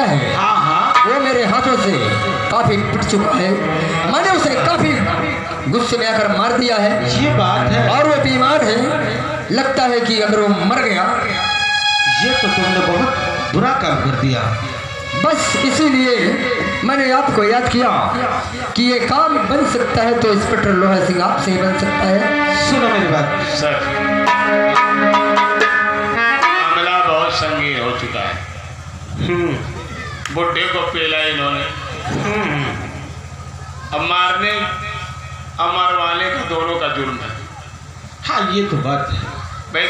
है वो मेरे हाथों से काफी पिट चुका है। मैंने उसे काफी गुस्से में आकर मार दिया है। ये बात है। और वो बीमार है, लगता है कि अगर वो मर गया। ये तो तुमने बहुत बुरा काम कर दिया। बस इसीलिए मैंने आपको याद किया कि ये काम बन सकता है तो इंस्पेक्टर लोहा सिंह आपसे ही बन सकता है। सुनो मेरी बात सर, मामला बहुत संगीन हो चुका है। बुढ़े को पेला इन्होंने, अब मारने अब मरवाने का दोनों का जुर्म है। हाँ ये तो बात है भाई,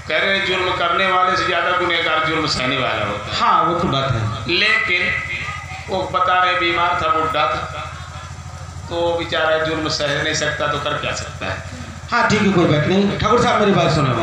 कह रहे जुर्म करने वाले से ज्यादा गुनहगार जुर्म सहने वाला होता है। हाँ वो तो बात है। लेकिन वो बता रहे बीमार था, बुढ़ा था, तो बेचारा जुर्म सह नहीं सकता तो कर क्या सकता है। हाँ ठीक है, कोई बात नहीं। ठाकुर साहब मेरी बात सुनो।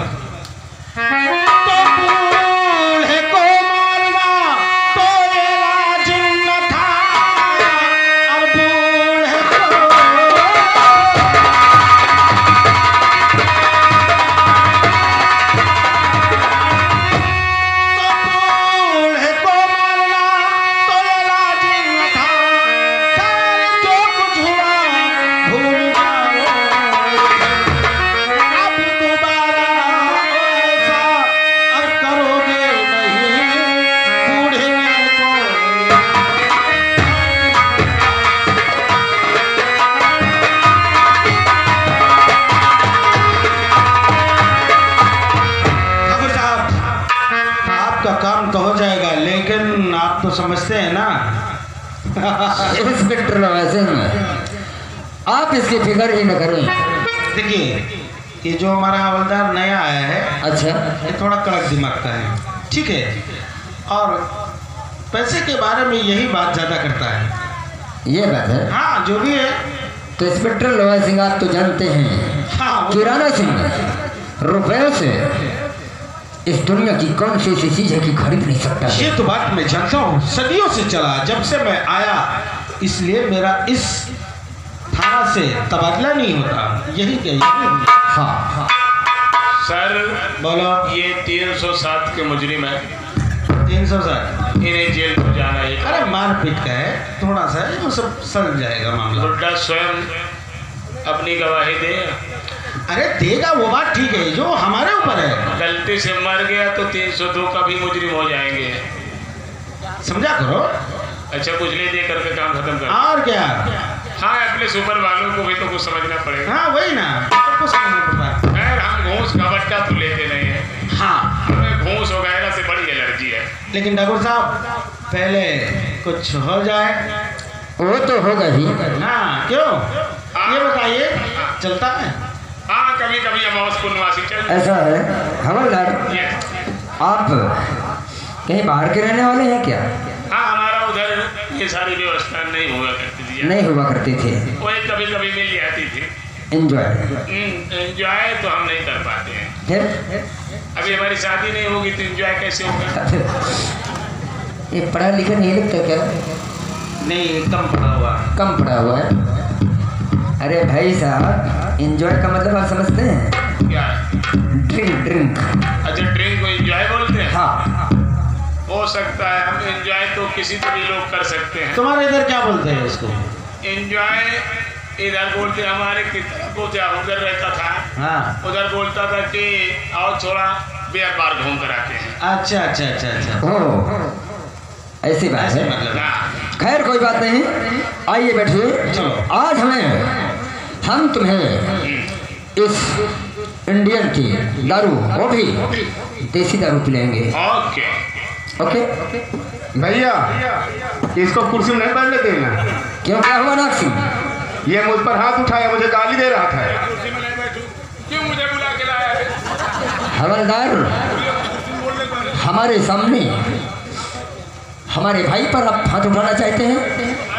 समझते हैं ना इंस्पेक्टर वैसे आप इसकी फिक्र ही न करें। देखिए ये जो हमारा हवलदार नया आया है, अच्छा, ये थोड़ा कड़क दिमाग का है, ठीक है, और पैसे के बारे में यही बात ज्यादा करता है। ये बात है। हाँ जो भी है। तो इंस्पेक्टर लोहा सिंह आप तो जानते हैं, हाँ, किराना सिंह रुपयों से इस दुनिया की कौन सी ऐसी चीज है कि खरीद नहीं सकता। ये तो बात मैं जानता हूँ, सदियों से चला जब से मैं आया, इसलिए मेरा इस थाना से तबादला नहीं होता। यही क्या? हाँ सर बोलो। ये 307 के मुजरिम है। 307? इन्हें जेल में जाना है। अरे मारपीट का है, थोड़ा सा वो सब सड़ जाएगा मामला। बुड्ढा स्वयं अपनी गवाही दे। अरे देगा, वो बात ठीक है, जो हमारे ऊपर है। गलती से मर गया तो 302 का भी मुजरिम हो जाएंगे, समझा करो। अच्छा कुछ ले दे करके काम खत्म कर। और क्या? हाँ अपने सुपर वालों को भी तो कुछ समझना पड़ेगा। हाँ वही ना, सबको समझना पड़ता है। खैर हम घूस का बट्टा तो लेते नहीं है। हाँ हमें घूस वगैरह से बड़ी एलर्जी है। लेकिन ठाकुर साहब पहले कुछ हो जाए। वो तो होगा ही। हाँ क्यों? ये बताइए, चलता है? हाँ कभी कभी अमावस पूर्णवासी चल। ऐसा है हवलदार, आप कहीं बाहर के रहने वाले हैं क्या? हाँ हमारा उधर ये सारी व्यवस्था नहीं हुआ करती थी। नहीं हुआ करती थी। वो कभी कभी मिल जाती थी। एंजॉय तो हम नहीं कर पाते हैं। फिर अभी हमारी शादी नहीं होगी तो एंजॉय कैसे होगा? ये पढ़ा लिखा नहीं लगता क्या? नहीं एकदम पढ़ा हुआ। कम पढ़ा हुआ है। अरे भाई साहब, एंजॉय का मतलब आप समझते हैं? क्या? ड्रिंक। अच्छा ड्रिंक को एंजॉय बोलते हैं? हाँ हो सकता है। हम एंजॉय तो किसी को भी लोग कर सकते हैं। तुम्हारे इधर क्या बोलते हैं इसको? एंजॉय इधर बोलते हैं, हमारे को क्या उधर रहता था। हाँ उधर बोलता था कि आओ थोड़ा बियर बार घूम कर आते हैं। अच्छा अच्छा अच्छा अच्छा। ओ ऐसी बात है। मतलब खैर कोई बात नहीं, आइए बैठिए। चलो आज हम तुम्हें इस इंडियन की दारू, वो भी देसी दारू पिलाएंगे। ओके ओके भैया इसको कुर्सी में नहीं बैठने देना। क्यों, क्या हुआ नाग सिंह? ये मुझ पर हाथ उठाया, मुझे गाली दे रहा था। कुर्सी में नहीं बैठूं, क्यों मुझे बुला के लाया है? हवलदार, हमारे सामने हमारे भाई पर आप हाथ उठाना चाहते हैं?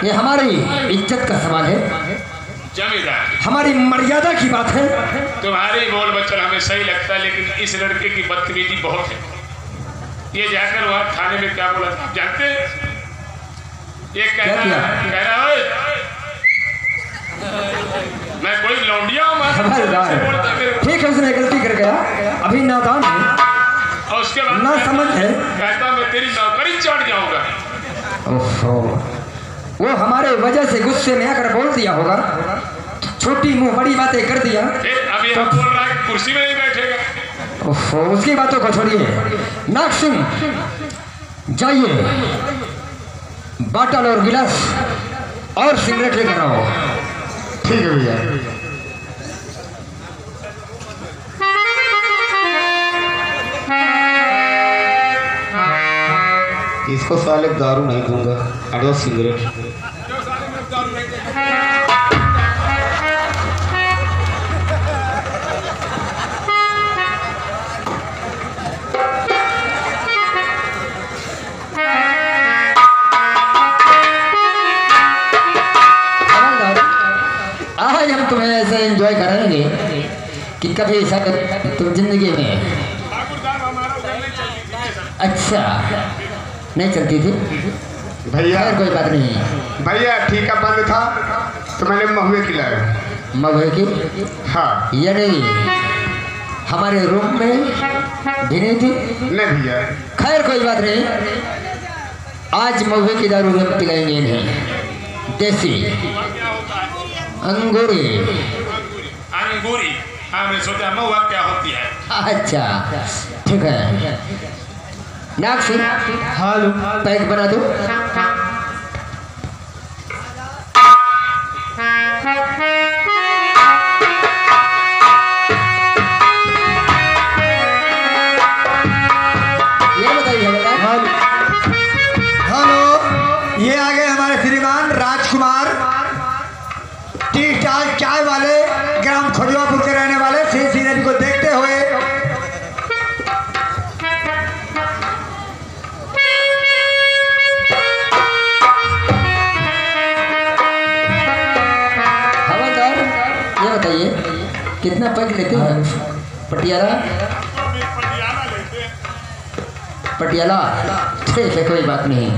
ये हमारी इज्जत का सवाल है, जमींदार हमारी मर्यादा की बात है। तुम्हारी बोल बच्चन हमें सही लगता है, लेकिन इस लड़के की बदतमीजी बहुत है। ये जाकर वहाँ थाने में क्या बोला आप जानते हैं? ये कह रहा है मैं कोई लौंडिया हूँ। ठीक है, उसने गलती कर गया, अभी नादान है और उसके बाद ना समझ है, कहता मैं तेरी नौकरी चढ़ जाऊंगा। ओहो, वो हमारे वजह से गुस्से में आकर बोल दिया होगा, छोटी मुंह बड़ी बातें कर दिया। अभी हम बोल रहा है कुर्सी में नहीं बैठेगा। ओहो, उसकी बातों को छोड़िए। नाग सिंह, जाइए बाटल और गिलास और सिगरेट लेकर आओ। ठीक है भैया। इसको साले दारू नहीं दूंगा, अरे सिगरेट। आज हम तुम्हें ऐसे एंजॉय कराएंगे कि कभी शायद तुम जिंदगी में। अच्छा, नहीं चलती थी भैया। कोई बात नहीं भैया, ठीक है, बंद था तो मैंने महुए खिलाया। महुए की? हाँ। यानी हमारे रूम में भी नहीं थी? नहीं भैया। खैर कोई बात नहीं, आज महुए की दारू हम पिलाएंगे इन्हें। देसी अंगूरी। अंगूरी? हाँ, मैं सोचा महुआ क्या होती है। अच्छा ठीक है। नाग सिंह, हेलो, पैक बना दो। ये बताइए हेलो, ये आ गए हमारे श्रीमान राजकुमार, टी स्टाल चाय वाले, ग्राम खोजवापुर के रहने वाले। श्री नदी को देखते हुए हवलदार, ये बताइए कितना पैक लेते हैं? पटियाला? पटियाला ठीक है, कोई बात नहीं।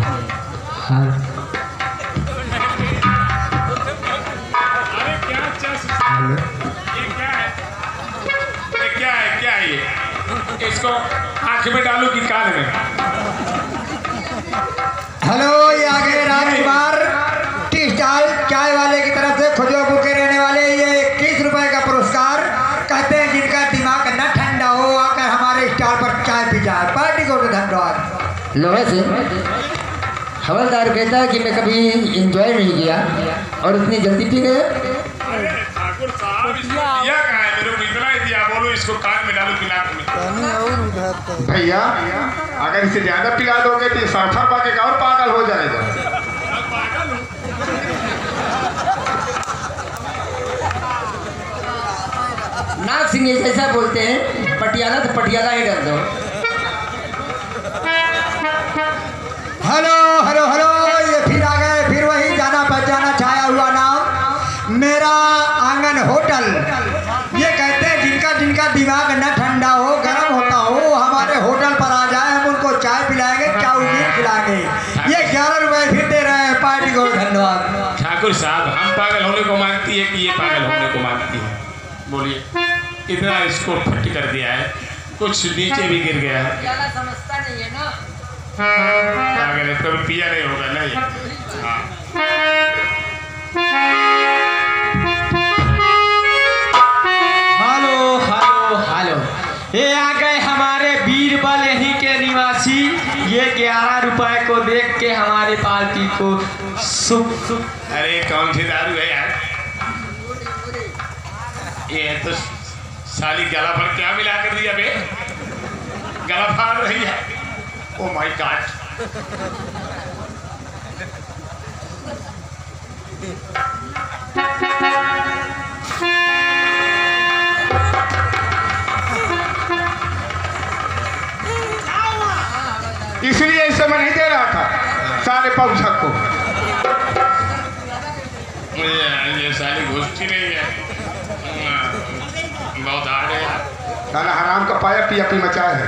क्या है ये? इसको आंख में डालू कि कान में? हेलो, ये आ गए राजकुमार, टी स्टाल चाय वाले की तरफ से, खोजवापुर के रहने वाले। ये 21 रुपए का पुरस्कार, कहते हैं जिनका दिमाग न ठंडा हो आकर हमारे स्टॉल पर चाय पी जाए। पार्टी को तो धन्यवाद। लोहे से हवलदार कहता है कि मैं कभी एंजॉय नहीं किया और इतनी जल्दी पी गए। ठाकुर साहब, इसको दिया कहाँ है? मेरे को इतना ही दिया, बोलो इसको कान में डालू कि नाक में? भैया, अगर इसे ज्यादा पिला दोगे तो सरफर पाके का और पागल हो जाएगा। नाग सिंह जैसा बोलते हैं, पटियाला तो पटियाला ही डाल दो। हेलो हेलो हेलो, ये फिर आ गए, फिर वही जाना पहचाना छाया हुआ नाम, मेरा आंगन होटल। ये कहते हैं जिनका जिनका दिमाग न ठंडा हो, गर्म होता हो, हमारे होटल पर आ जाए, हम उनको चाय पिलाएंगे, चाउमीन खिलाएंगे। ये 11 रुपए फिर दे रहे हैं। पार्टी को धन्यवाद। ठाकुर साहब, हम पागल होने को मांगती है कि ये पागल होने को मांगती है? बोलिए, इतना इसको फट कर दिया है, कुछ नीचे भी गिर गया है। ज्यादा समझता नहीं है ना। पागल है, कभी पिया नहीं होगा ना ये। हाँ। हेलो हेलो हेलो, ये आ गए हमारे बीरबल यहीं के निवासी। ये 11 रुपए को देख के हमारे पार्टी को सुख। अरे कौन सी दारू है यार? ये तो साली गला पर क्या मिला कर दिया बे? गला फाड़ रही है। Oh my God. इसलिए इसे मैं नहीं दे रहा था सारे पौछक को। मुझे ये साली घुसती नहीं है, बहुत हार्ड है यार। साला हराम का पाया पिया पी मचाया है।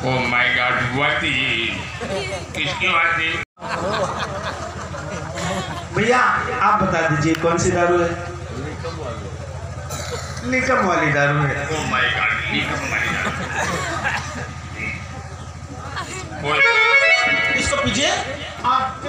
ओ माय गॉड, वर्दी किसकी वर्दी? भैया आप बता दीजिए कौन सी दारू है? निकम वाली दारू है। ओ माय गॉड, निकम वाली दारू। इसको पीछे आप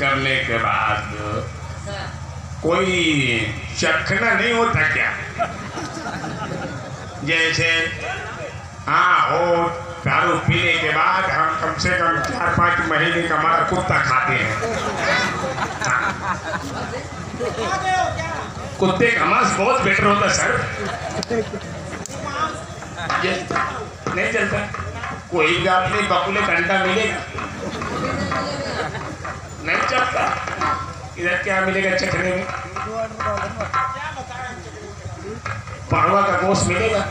करने के बाद कोई चखना नहीं होता क्या? जैसे हाँ हो दारू पीने के बाद हम कम से कम 4-5 महीने का हमारा कुत्ता खाते हैं। कुत्ते का मांस बहुत बेटर होता सर। नहीं चलता कोई भी अपने बकुले घंटा मिलेगा नहीं चलता। इधर क्या मिलेगा चखने में? पाड़वा का गोश्त मिलेगा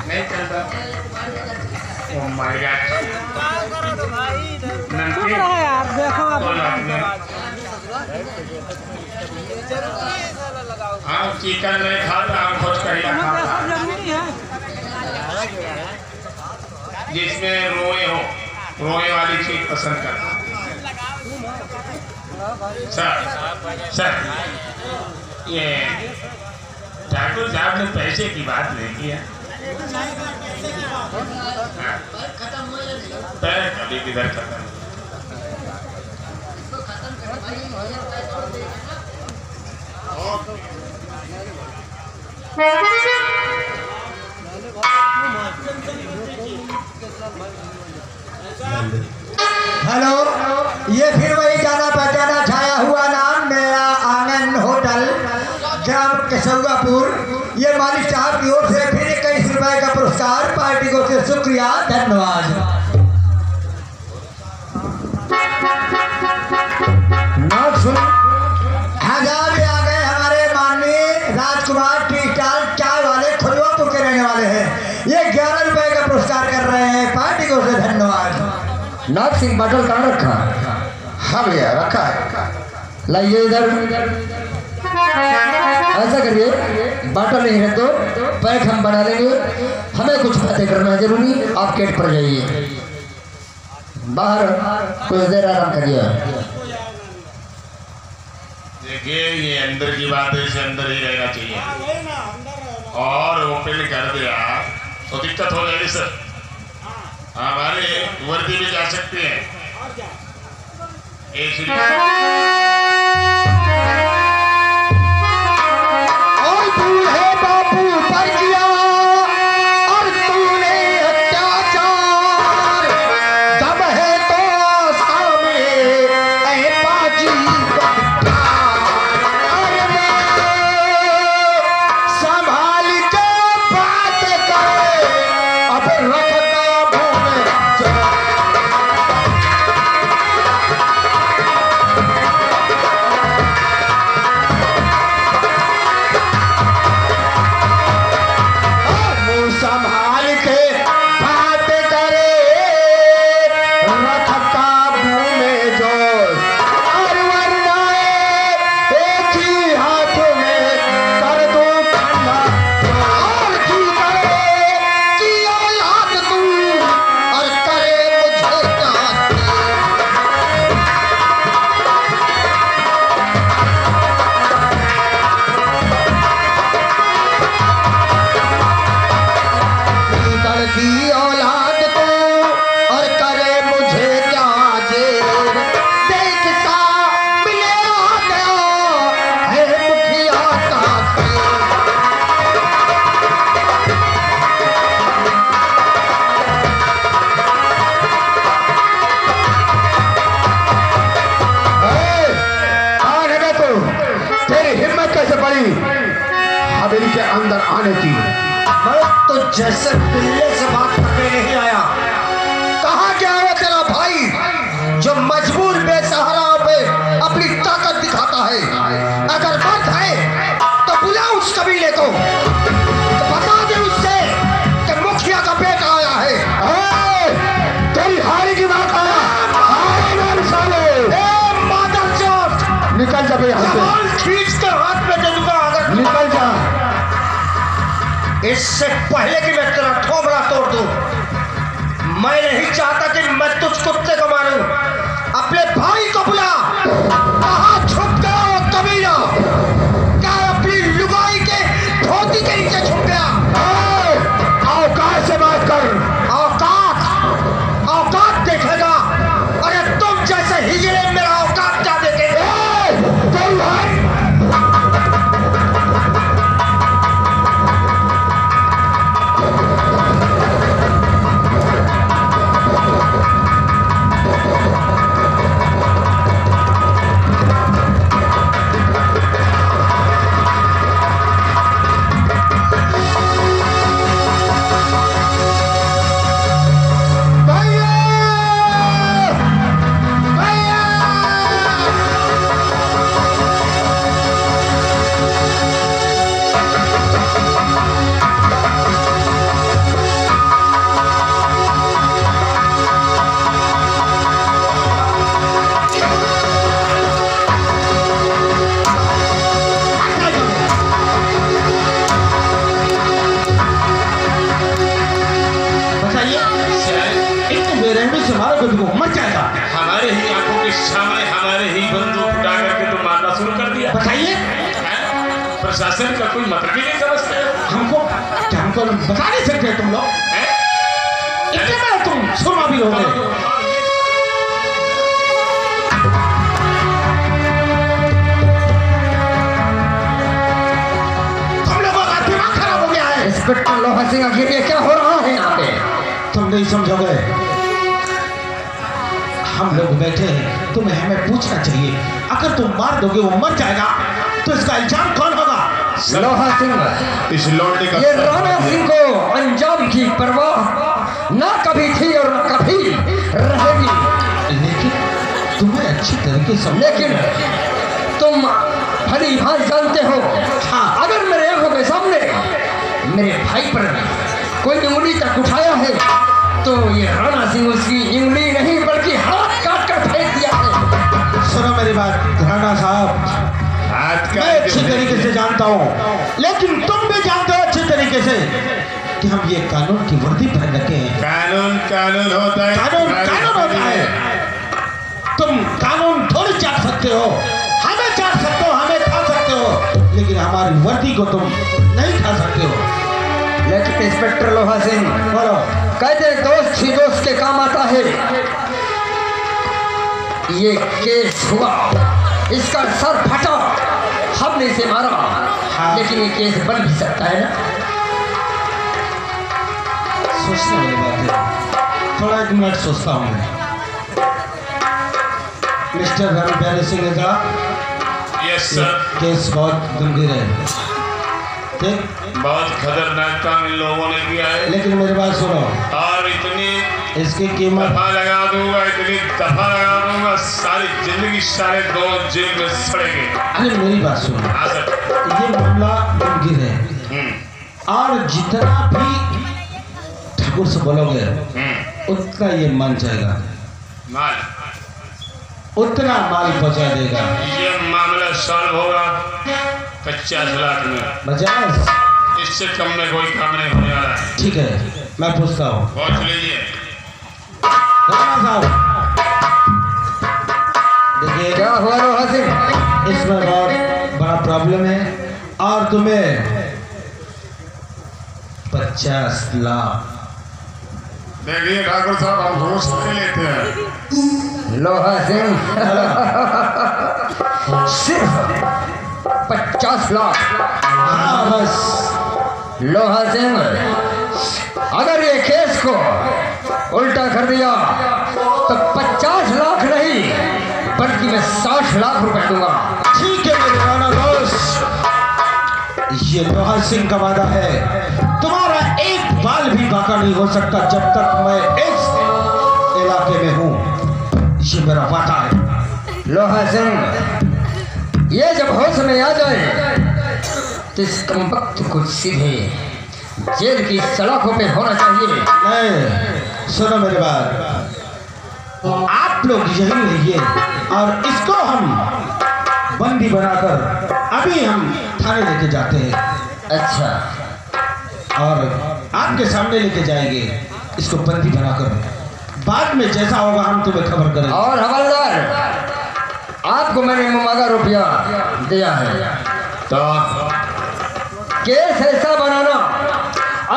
नहीं चलता। ओह माय गॉड हाँ चिकन नहीं खाता खोज करेगा जिसमें रोए हो रोए वाली चीज पसंद करता। सर ये ठाकुर साहब ने पैसे की बात नहीं किया। पैर कभी किधर खत्म हेलो, ये फिर वही जाना पहचाना छाया हुआ नाम मेरा आंगन होटल ग्राम केशवापुर। ये मालिक साहब की ओर से फिर 21 रुपए का पुरस्कार पार्टी को से शुक्रिया धन्यवाद। हजार भी आ गए हमारे माननीय राजकुमार टी स्टाल चाय वाले खुलवापुर के रहने वाले हैं। ये 11 रुपए का पुरस्कार कर रहे हैं पार्टी को से धन्यवाद। नाथ सिंह बाटल कहाँ रखा? हाँ भैया रखा है। लाइए इधर। ऐसा करिए बाटल नहीं है तो पैक हम बना लेंगे। हमें कुछ बातें करना है जरूरी। आप गेट पर जाइए, बाहर कुछ देर आराम करिए। देखिए ये अंदर की बात है, इसे अंदर ही रहना चाहिए और ओपन कर दिया तो दिक्कत हो जाएगी सर। हमारे वर्दी भी जा सकते हैं। और बूढ़े बापू पर किया और तूने अत्याचार, जब है तो सामने ऐ पाजी संभाल के बात करे अब रख हवेली के अंदर आने की। मैं तो जैसे पिल्ले से बात करने नहीं आया। कहाँ गया है तेरा भाई जो मजबूर बेसहारा पे अपनी ताकत दिखाता है? अगर बे यहाँ से। खींच कर हाथ में दे दूंगा अगर निकल जा। इससे पहले कि मैं तेरा थोबड़ा तोड़ दूं, मैं नहीं चाहता कि मैं तुझ कुत्ते को मारूं। अपने भाई को बुला। कहाँ छुप गया वो कमीना? क्या अपनी लुगाई के धोती के नीचे छुप गया? औकात से बात कर। औकात देखेगा। अरे तुम जैसे हिजड़े मेरा औकात क्या देखेंगे? मर जाएगा। हमारे ही आंखों के सामने हमारे ही बंदूक उठा करके तो मारना शुरू कर दिया। बताइए, प्रशासन का कोई मतलब ही नहीं समझते हमको बता नहीं सकते तुम लोग? इतने में तुम सुरमा भी हो गए। तुम लोगों का दिमाग खराब हो गया है। इंस्पेक्टर लोहा सिंह, आखिर ये क्या हो रहा है यहाँ पे? तुम नहीं समझोगे। हम लोग बैठे हैं, तुम्हें हमें पूछना चाहिए। अगर तुम मार दोगे वो मर जाएगा तो इसका इल्जाम कौन होगा? लोहा सिंह, इस लौंडे का ये राणा सिंह को अंजाम की परवाह ना कभी थी और न कभी रहेगी। लेकिन तुम्हें अच्छी तरीके से लेकिन तुम भली भांति जानते हो, हाँ, अगर मेरे आंखों के सामने मेरे भाई पर कोई उंगली तक उठाया है तो ये राणा सिंह उसकी उंगली नहीं बल्कि हाथ काट कर फेंक दिया है। सुनो मेरी बात राणा साहब, मैं अच्छी तरीके से जानता हूँ, लेकिन तुम भी जानते हो अच्छी तरीके से कि हम ये कानून की वर्दी पहन रखे हैं। कानून होता है। कानून होता है। तुम कानून थोड़ी चाट सकते हो, हमें चाट सकते हो, हमें खा सकते हो, लेकिन हमारी वर्दी को तुम नहीं खा सकते हो। लेकिन इंस्पेक्टर लोहा सिंह, बोलो। कहते दोस्त ही दोस्त के काम आता है। ये केस हुआ, इसका सर फटा, हमने इसे मारा, हाँ। लेकिन ये केस बन भी सकता है ना? सोचने वाली बात है, थोड़ा एक मिनट सोचता हूँ मैं। मिस्टर रणबीर सिंह ने कहा यस सर, केस बहुत गंभीर है, ठीक, बहुत खतरनाक काम इन लोगों ने किया है। लेकिन मेरी बात सुनो, और इतनी इसकी कीमत दफा लगा दूंगा, इतनी दफा लगा दूंगा, सारी जिंदगी सारे दोस्त जेल में सड़ेंगे। अरे मेरी बात सुनो, हाँ सर। ये मामला गंभीर है और जितना भी ठाकुर से बोलोगे उतना ये मान जाएगा, माल उतना माल पहुंचा देगा। ये मामला सॉल्व होगा 50 लाख में, 50? इससे कम में कोई काम नहीं होने वाला है। ठीक है, मैं पूछता हूँ। पहुंच लीजिए। राणा साहब, देखिए क्या हुआ लोहा सिंह? इसमें बहुत बड़ा प्रॉब्लम है और तुम्हें 50 लाख। देखिए ठाकुर साहब, हम घूस नहीं लेते हैं। लोहा सिंह, सिर्फ 50 लाख? हाँ बस। लोहा सिंह, अगर ये केस को उल्टा कर दिया तो 50 लाख नहीं बल्कि मैं 60 लाख रुपए दूंगा। ठीक है मेरे राणा दोस्त, ये लोहा सिंह का वादा है, तुम्हारा एक बाल भी बाका नहीं हो सकता जब तक मैं इस इलाके में हूँ। ये मेरा वादा है। लोहा सिंह, ये जब होश में आ जाए तो इस कमबख्त को सीधे जेल की सड़कों पे होना चाहिए। नहीं, सुनो मेरी बात, आप लोग यही रहिए और इसको हम बंदी बनाकर अभी हम थाने लेके जाते हैं अच्छा, और आपके सामने लेके जाएंगे इसको बंदी बनाकर। बाद में जैसा होगा हम तुम्हें खबर करेंगे। और हवलदार, आपको मैंने मुमागा रुपया दिया है, तो केस ऐसा बनाना,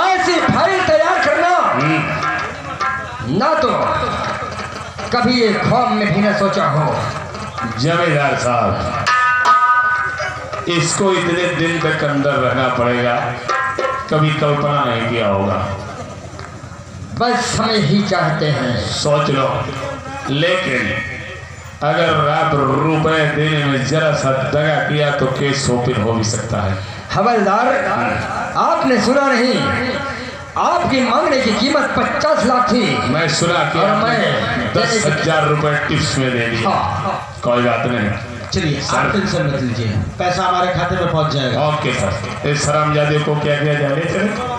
ऐसी फाइल तैयार करना, ना तो कभी ये ख्वाब में भी न सोचा हो। जमींदार साहब, इसको इतने दिन तक अंदर रहना पड़ेगा, कभी कल्पना नहीं किया होगा। बस समय ही चाहते हैं। सोच लो, लेकिन अगर आप रुपए देने में जरा सा दगा किया तो केस ओपन हो भी सकता है। हवलदार, आपने सुना नहीं, आपकी मांगने की कीमत 50 लाख थी। मैं सुना कि और आपने मैं 10,000 रुपए टिप्स में दे दिए। हाँ। कोई बात नहीं, चलिए आप टेंशन मत लीजिए, पैसा हमारे खाते में पहुंच जाएगा। Okay sir. इस हरामजादे को क्या किया जाए?